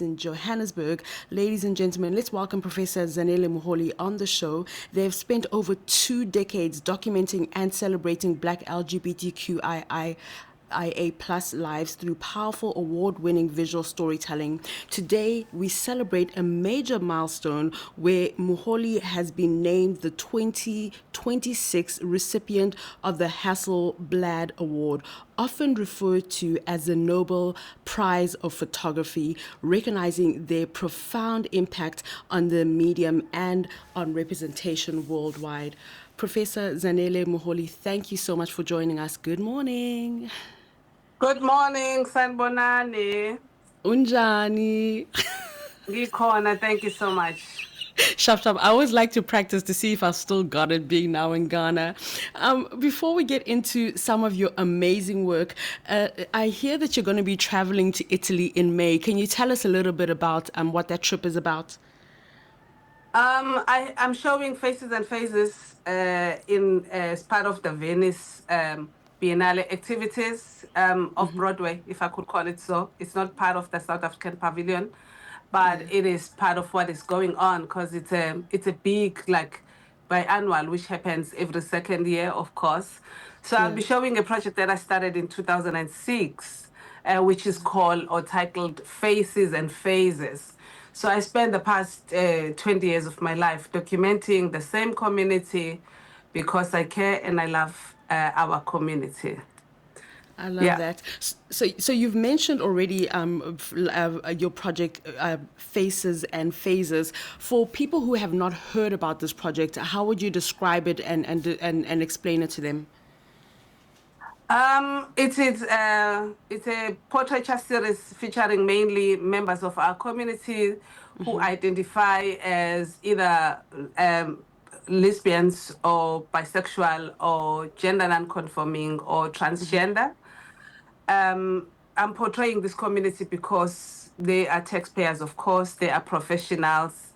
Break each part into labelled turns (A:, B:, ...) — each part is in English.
A: in Johannesburg. Ladies and gentlemen, let's welcome Professor Zanele Muholi on the show. They have spent over 2 decades documenting and celebrating Black LGBTQIA plus lives through powerful award-winning visual storytelling. Today, we celebrate a major milestone where Muholi has been named the 2026 recipient of the Hasselblad Award, often referred to as the Nobel Prize of Photography, recognizing their profound impact on the medium and on representation worldwide. Professor Zanele Muholi, thank you so much for joining us. Good morning.
B: Good morning, Sanbonani.
A: Unjani.
B: Gikhona, thank you so much.
A: Shop shop. I always like to practice to see if I've still got it being now in Ghana. Before we get into some of your amazing work, I hear that you're going to be traveling to Italy in May. Can you tell us a little bit about what that trip is about?
B: I'm showing Faces and Phases as part of the Venice Biennale activities of Broadway, if I could call it so. It's not part of the South African Pavilion, but it is part of what is going on because it's a big biannual which happens every second year, of course. So I'll be showing a project that I started in 2006, which is called or titled Faces and Phases. So I spent the past 20 years of my life documenting the same community because I care and I love our community.
A: I love that. So you've mentioned already your project, Faces and Phases. For people who have not heard about this project, how would you describe it and explain it to them?
B: It's a portraiture series featuring mainly members of our community who identify as either lesbians or bisexual or gender non-conforming or transgender. I'm portraying this community because they are taxpayers, of course, they are professionals.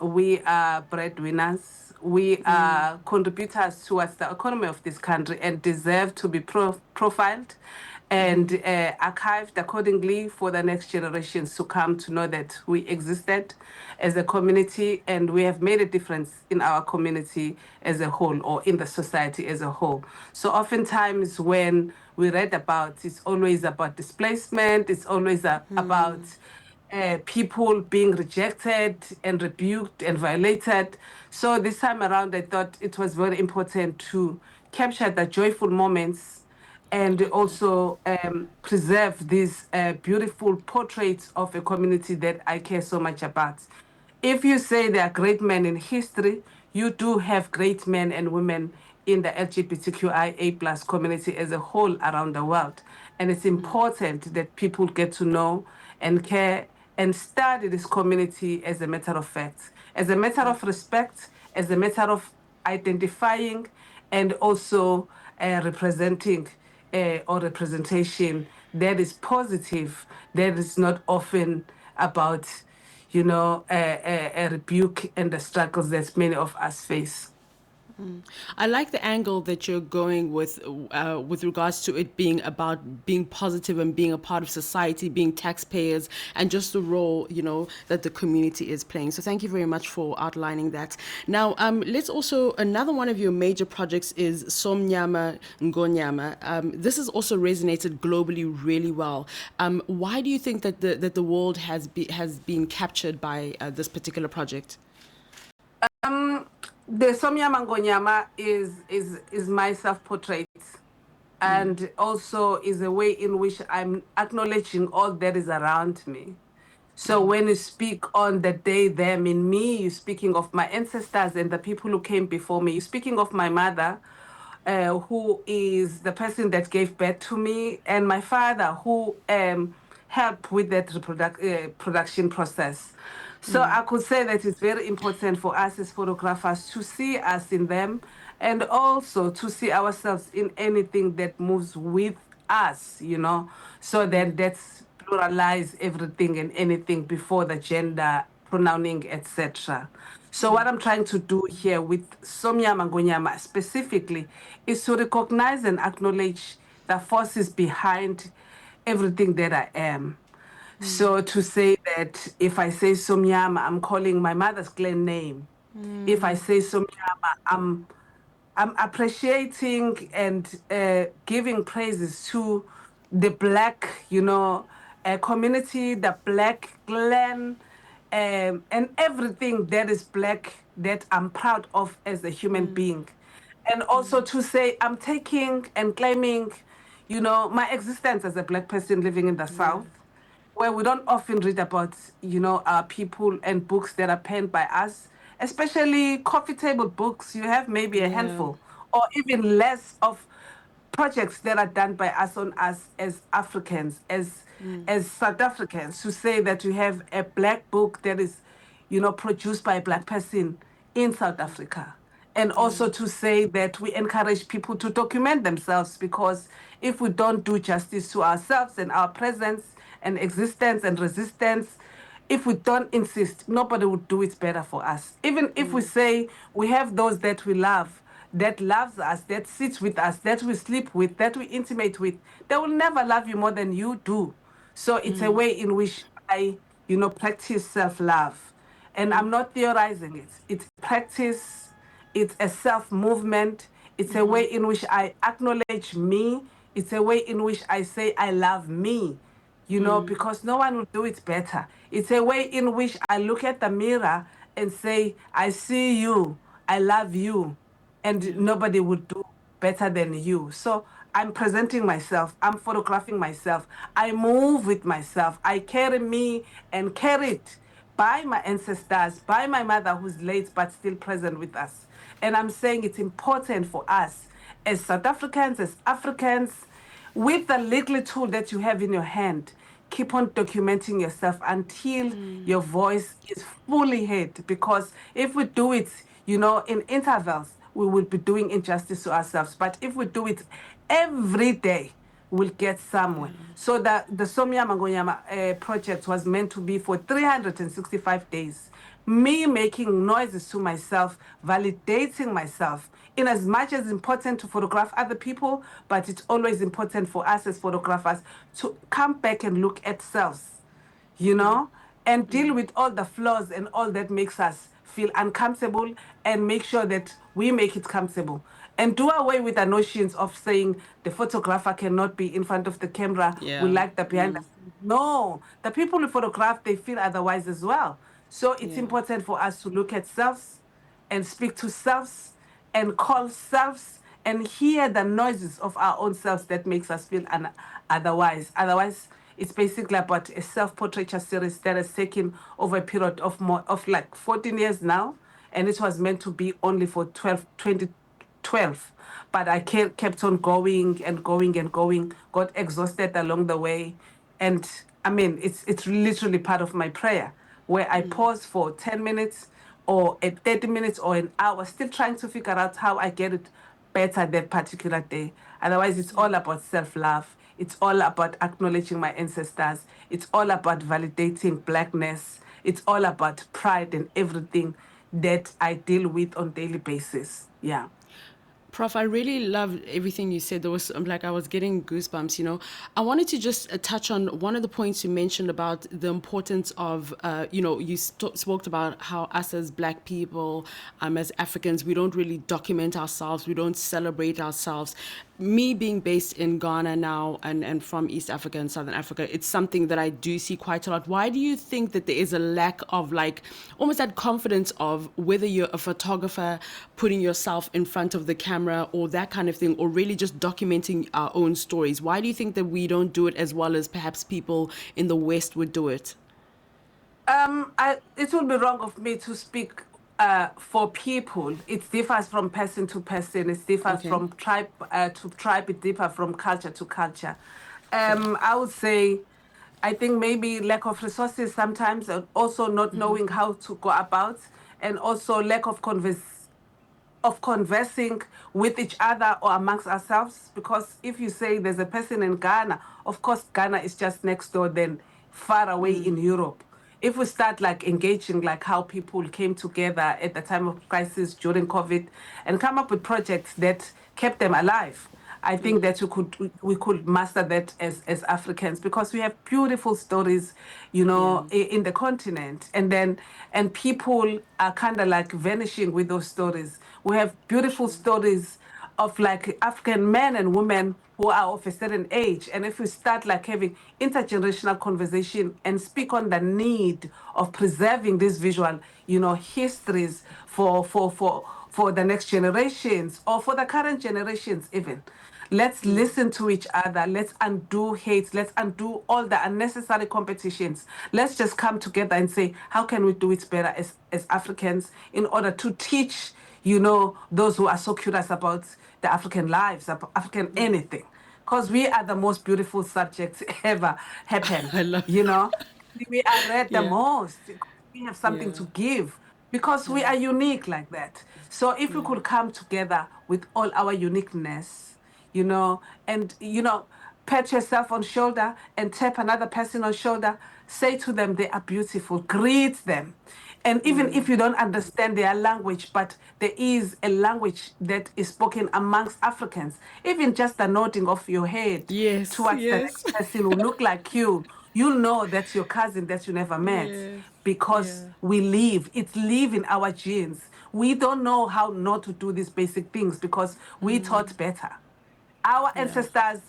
B: We are breadwinners. We are contributors towards the economy of this country and deserve to be profiled and archived accordingly for the next generations to come to know that we existed as a community and we have made a difference in our community as a whole or in the society as a whole. So oftentimes when we read about, it's always about displacement, it's always about people being rejected and rebuked and violated. So this time around, I thought it was very important to capture the joyful moments and also preserve these beautiful portraits of a community that I care so much about. If you say there are great men in history, you do have great men and women in the LGBTQIA plus community as a whole around the world. And it's important that people get to know and care and study this community as a matter of fact, as a matter of respect, as a matter of identifying and also representing or representation that is positive, that is not often about, a rebuke and the struggles that many of us face.
A: I like the angle that you're going with regards to it being about being positive and being a part of society, being taxpayers, and just the role that the community is playing. So thank you very much for outlining that. Now, let's also another one of your major projects is Somnyama Ngonyama. This has also resonated globally really well. Why do you think that the world has been captured by this particular project?
B: The Somnyama Ngonyama is my self-portrait and also is a way in which I'm acknowledging all that is around me. So when you speak on the they, them in me, you're speaking of my ancestors and the people who came before me. You're speaking of my mother, who is the person that gave birth to me, and my father, who helped with that production process. So I could say that it's very important for us as photographers to see us in them and also to see ourselves in anything that moves with us, so that that's pluralize everything and anything before the gender pronouncing, etc. So what I'm trying to do here with Somnyama Ngonyama specifically is to recognize and acknowledge the forces behind everything that I am. So to say that if I say Somyama, I'm calling my mother's clan name. If I say Somyama, I'm appreciating and giving praises to the black, community, the black clan, and everything that is black that I'm proud of as a human being. And also to say I'm taking and claiming, my existence as a black person living in the
A: Yeah.
B: South, where we don't often read about, our people and books that are penned by us, especially coffee table books. You have maybe a
A: Yeah.
B: handful or even less of projects that are done by us on us as Africans, as South Africans, to say that you have a black book that is, produced by a black person in South Africa. And
A: Yeah.
B: also to say that we encourage people to document themselves, because if we don't do justice to ourselves and our presence and existence and resistance, if we don't insist, nobody will do it better for us. Even if we say we have those that we love, that loves us, that sits with us, that we sleep with, that we intimate with, they will never love you more than you do. So it's a way in which I, practice self-love. And I'm not theorizing it. It's practice, it's a self-movement, it's a way in which I acknowledge me, it's a way in which I say I love me, because no one will do it better. It's a way in which I look at the mirror and say, I see you, I love you, and
A: Yeah.
B: nobody would do better than you. So I'm presenting myself, I'm photographing myself, I move with myself, I carry me and carried by my ancestors, by my mother who's late but still present with us. And I'm saying it's important for us as South Africans, as Africans, with the little tool that you have in your hand, keep on documenting yourself until your voice is fully heard. Because if we do it, in intervals, we will be doing injustice to ourselves. But if we do it every day, we'll get somewhere. So the Somya Mangoyama project was meant to be for 365 days. Me making noises to myself, validating myself, in as much as it's important to photograph other people, but it's always important for us as photographers to come back and look at selves, and deal with all the flaws and all that makes us feel uncomfortable, and make sure that we make it comfortable. And do away with the notions of saying the photographer cannot be in front of the camera. We
A: Yeah.
B: like the behind the scenes. No, the people who photograph, they feel otherwise as well. So it's
A: Yeah.
B: important for us to look at selves and speak to selves and call selves and hear the noises of our own selves that makes us feel otherwise. Otherwise, it's basically about a self-portraiture series that has taken over a period of more of like 14 years now, and it was meant to be only for 2012. But I kept on going and going and going, got exhausted along the way. And I mean, it's literally part of my prayer, where I pause for 10 minutes or at 30 minutes or an hour, still trying to figure out how I get it better that particular day. Otherwise, it's all about self love. It's all about acknowledging my ancestors. It's all about validating blackness. It's all about pride and everything that I deal with on daily basis. Yeah.
A: Prof, I really loved everything you said. There was like I was getting goosebumps. I wanted to just touch on one of the points you mentioned about the importance of, you spoke about how us as Black people, as Africans, we don't really document ourselves, we don't celebrate ourselves. Me being based in Ghana now and from East Africa and Southern Africa, it's something that I do see quite a lot. Why do you think that there is a lack of like almost that confidence of whether you're a photographer putting yourself in front of the camera or that kind of thing, or really just documenting our own stories? Why do you think that we don't do it as well as perhaps people in the West would do it?
B: It would be wrong of me to speak for people. It differs from person to person. It differs
A: Okay.
B: from tribe to tribe. It differs from culture to culture.
A: Okay.
B: I would say, I think maybe lack of resources sometimes, and also not knowing how to go about, and also lack of conversing with each other or amongst ourselves. Because if you say there's a person in Ghana, of course, Ghana is just next door, then far away in Europe. If we start like engaging, like how people came together at the time of crisis during COVID and come up with projects that kept them alive. I think that we could master that as Africans, because we have beautiful stories,
A: Yeah.
B: in the continent, and people are kind of like vanishing with those stories. We have beautiful
A: True.
B: stories of like African men and women who are of a certain age. And if we start like having intergenerational conversation and speak on the need of preserving these visual, histories for the next generations or for the current generations even. Let's listen to each other. Let's undo hate. Let's undo all the unnecessary competitions. Let's just come together and say, how can we do it better as Africans in order to teach, those who are so curious about the African lives, about African anything. Because we are the most beautiful subjects ever happened,
A: I love.
B: you know. We are read the
A: Yeah.
B: most. We have something
A: Yeah.
B: to give because we
A: Yeah.
B: are unique like that. So if we
A: Yeah.
B: could come together with all our uniqueness, and pat yourself on shoulder and tap another person on shoulder, say to them they are beautiful, greet them. And even if you don't understand their language, but there is a language that is spoken amongst Africans, even just the nodding of your head
A: Yes.
B: towards the
A: Yes.
B: next person who look like you'll know that's your cousin that you never met,
A: Yes.
B: because
A: Yeah.
B: it's live in our genes. We don't know how not to do these basic things because we taught better. Our
A: Yeah.
B: ancestors,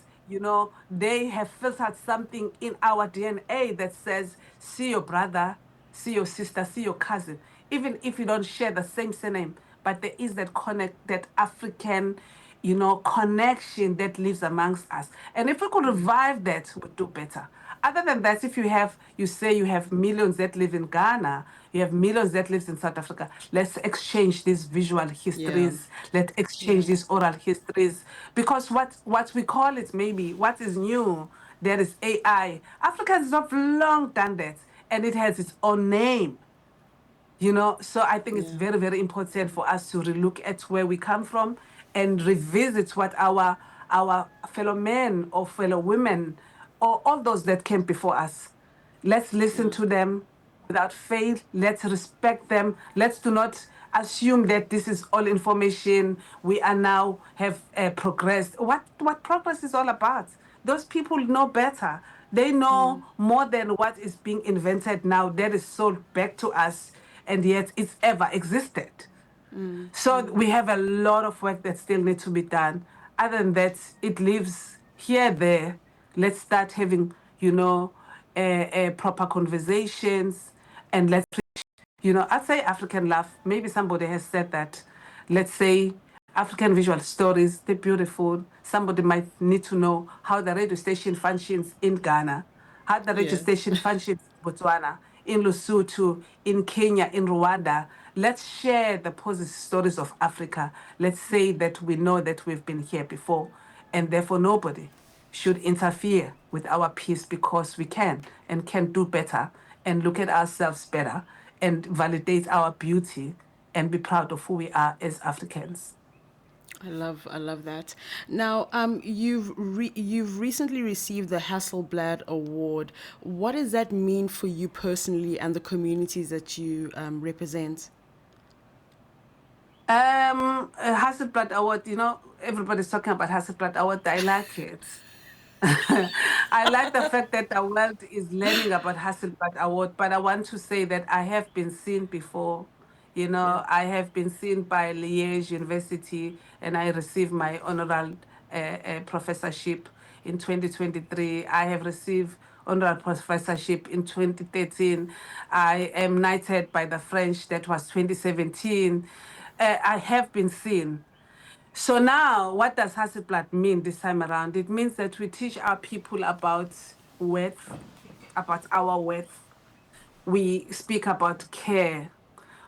B: they have filtered something in our DNA that says, see your brother, see your sister, see your cousin, even if you don't share the same surname. But there is that that African, connection that lives amongst us. And if we could revive that, we'd do better. Other than that, if you say you have millions that live in Ghana, you have millions that lives in South Africa, let's exchange these visual
A: Yeah.
B: histories, let's exchange
A: Yeah.
B: these oral histories, because what we call it, maybe what is new, there is AI. Africans have long done that, and it has its own name. So I think it's
A: Yeah.
B: very, very important for us to relook at where we come from and revisit what our fellow men or fellow women or all those that came before us. Let's listen
A: Yeah.
B: to them without fail. Let's respect them. Let's do not assume that this is all information. We are now have progressed. What progress is all about? Those people know better. They know more than what is being invented now that is sold back to us, and yet it's ever existed. So we have a lot of work that still needs to be done. Other than that, it lives here, there. Let's start having, proper conversations, and let's, I'd say African love. Maybe somebody has said that. Let's say African visual stories, they're beautiful. Somebody might need to know how the radio station functions in Ghana, how the radio
A: Yes.
B: station functions in Botswana, in Lesotho, in Kenya, in Rwanda. Let's share the positive stories of Africa. Let's say that we know that we've been here before, and therefore nobody should interfere with our peace, because we can and can do better and look at ourselves better and validate our beauty and be proud of who we are as Africans.
A: I love that. Now, you've recently received the Hasselblad Award. What does that mean for you personally and the communities that you represent?
B: Hasselblad Award, everybody's talking about Hasselblad Award. I like it. I like the fact that the world is learning about Hasselblad Award, but I want to say that I have been seen before.
A: Yeah.
B: I have been seen by Liège University, and I received my honorary professorship in 2023. I have received honorary professorship in 2013. I am knighted by the French, that was 2017. I have been seen. So now, what does Hasselblad mean this time around? It means that we teach our people about worth, about our worth. We speak about care.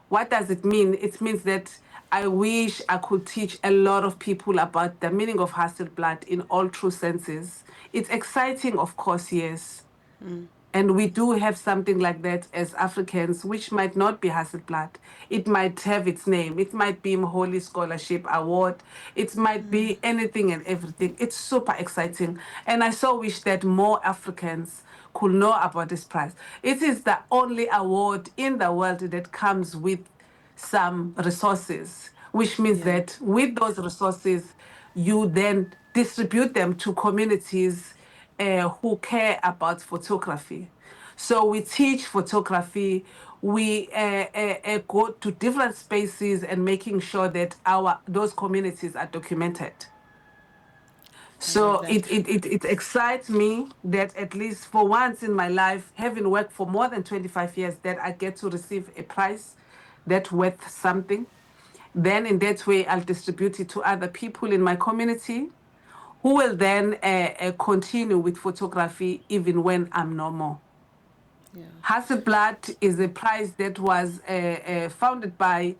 B: What does it mean? It means that I wish I could teach a lot of people about the meaning of Hasselblad in all true senses. It's exciting, of course, yes. And we do have something like that as Africans, which might not be Hasselblad. It might have its name. It might be Holy Scholarship Award. It might be anything and everything. It's super exciting. And I so wish that more Africans could know about this prize. It is the only award in the world that comes with some resources, which means
A: Yeah.
B: that with those resources, you then distribute them to communities who care about photography. So we teach photography. We go to different spaces and making sure that those communities are documented. So it excites me that at least for once in my life, having worked for more than 25 years, that I get to receive a prize that's worth something. Then in that way, I'll distribute it to other people in my community who will then continue with photography even when I'm no more.
A: Yeah.
B: Hasselblad is a prize that was founded by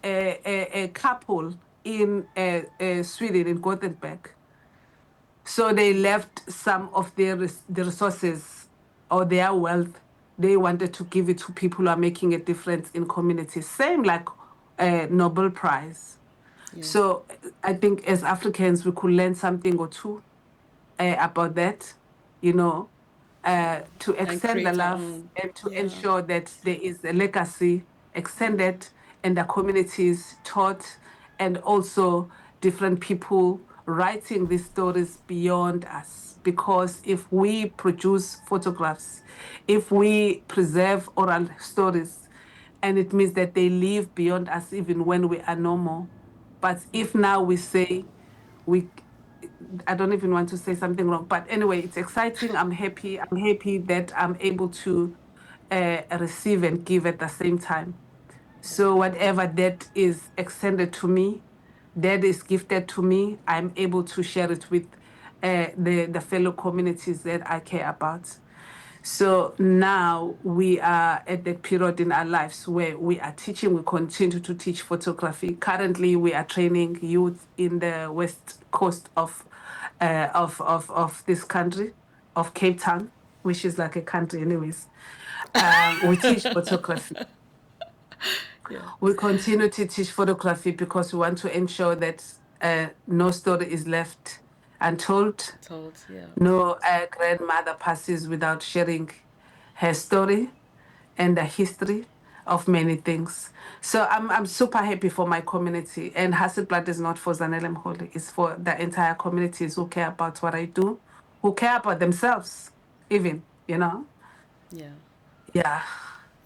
B: a couple in Sweden, in Gothenburg. So they left some of the resources or their wealth. They wanted to give it to people who are making a difference in communities. Same like Nobel Prize.
A: Yes.
B: So I think as Africans, we could learn something or two about that, to extend the love and to ensure that there is a legacy extended and the communities taught, and also different people writing these stories beyond us. Because if we produce photographs, if we preserve oral stories, and it means that they live beyond us even when we are no more. But if now we say I don't even want to say something wrong, but anyway, it's exciting. I'm happy. I'm happy that I'm able to receive and give at the same time. So whatever that is extended to me, that is gifted to me, I'm able to share it with the fellow communities that I care about. So now we are at that period in our lives where we are teaching, we continue to teach photography. Currently, we are training youth in the west coast of this country, of Cape Town, which is like a country anyways. We teach photography.
A: Yeah.
B: We continue to teach photography because we want to ensure that no story is left untold. No grandmother passes without sharing her story and the history of many things. So I'm super happy for my community. And Hasselblad is not for Zanele Mkholi. It's for the entire communities who care about what I do, who care about themselves even,
A: Yeah.
B: Yeah.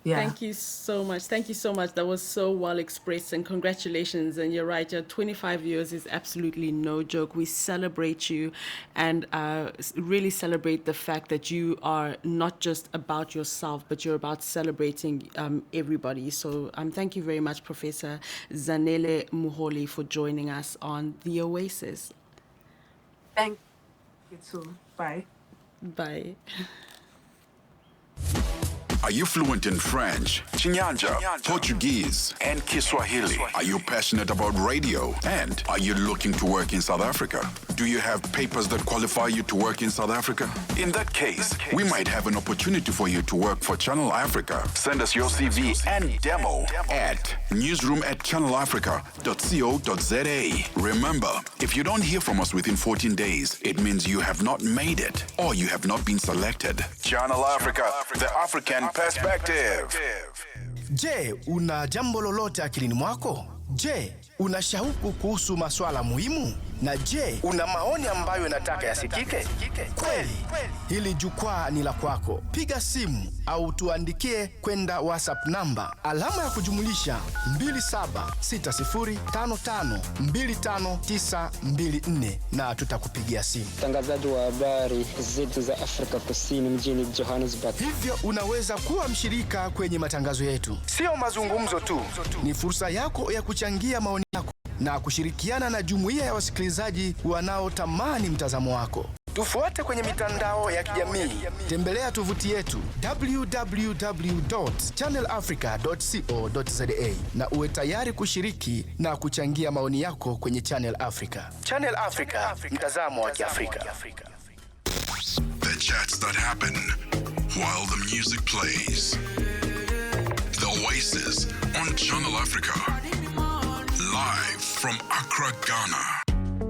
B: Yeah.
A: Thank you so much. Thank you so much. That was so well expressed, and congratulations. And you're right, your 25 years is absolutely no joke. We celebrate you and really celebrate the fact that you are not just about yourself, but you're about celebrating everybody. So thank you very much, Professor Zanele Mkholi, for joining us on The Oasis.
B: Thank you too. Bye.
A: Bye.
C: Are you fluent in French, Chinyanja, Portuguese, and Kiswahili? Are you passionate about radio? And are you looking to work in South Africa? Do you have papers that qualify you to work in South Africa? In that case, we might have an opportunity for you to work for Channel Africa. Send us your CV and demo at newsroom@channelafrica.co.za. Remember, if you don't hear from us within 14 days, it means you have not made it or you have not been selected. Channel Africa, the African perspective.
D: Je, una jambo lolote akilini mwako? Je, una shauku kuhusu masuala muhimu? Na je, una maoni ambayo unataka yasikike? Kweli, hili jukwaa ni la kwako. Piga simu au tuandikie kwenda WhatsApp namba alama ya kujumulisha 2760552594 na tutakupigia simu.
E: Mtangazaji wa habari zetu za Afrika Kusini mjini Johannesburg.
D: Hivyo unaweza kuwa mshirika kwenye matangazo yetu. Sio mazungumzo tu, ni fursa yako ya kuchangia maoni yako na kushirikiana na jumuiya ya wasikilizaji wanaotamani mtazamo wako. Tufuate kwenye mitandao ya kijamii. Tembelea tovuti yetu www.channelafrica.co.za na uwe tayari kushiriki na kuchangia maoni yako kwenye Channel Africa. Channel Africa, mtazamo wa Kiafrika.
C: The chats that happen while the music plays. The Oasis on Channel Africa. Live from Accra, Ghana.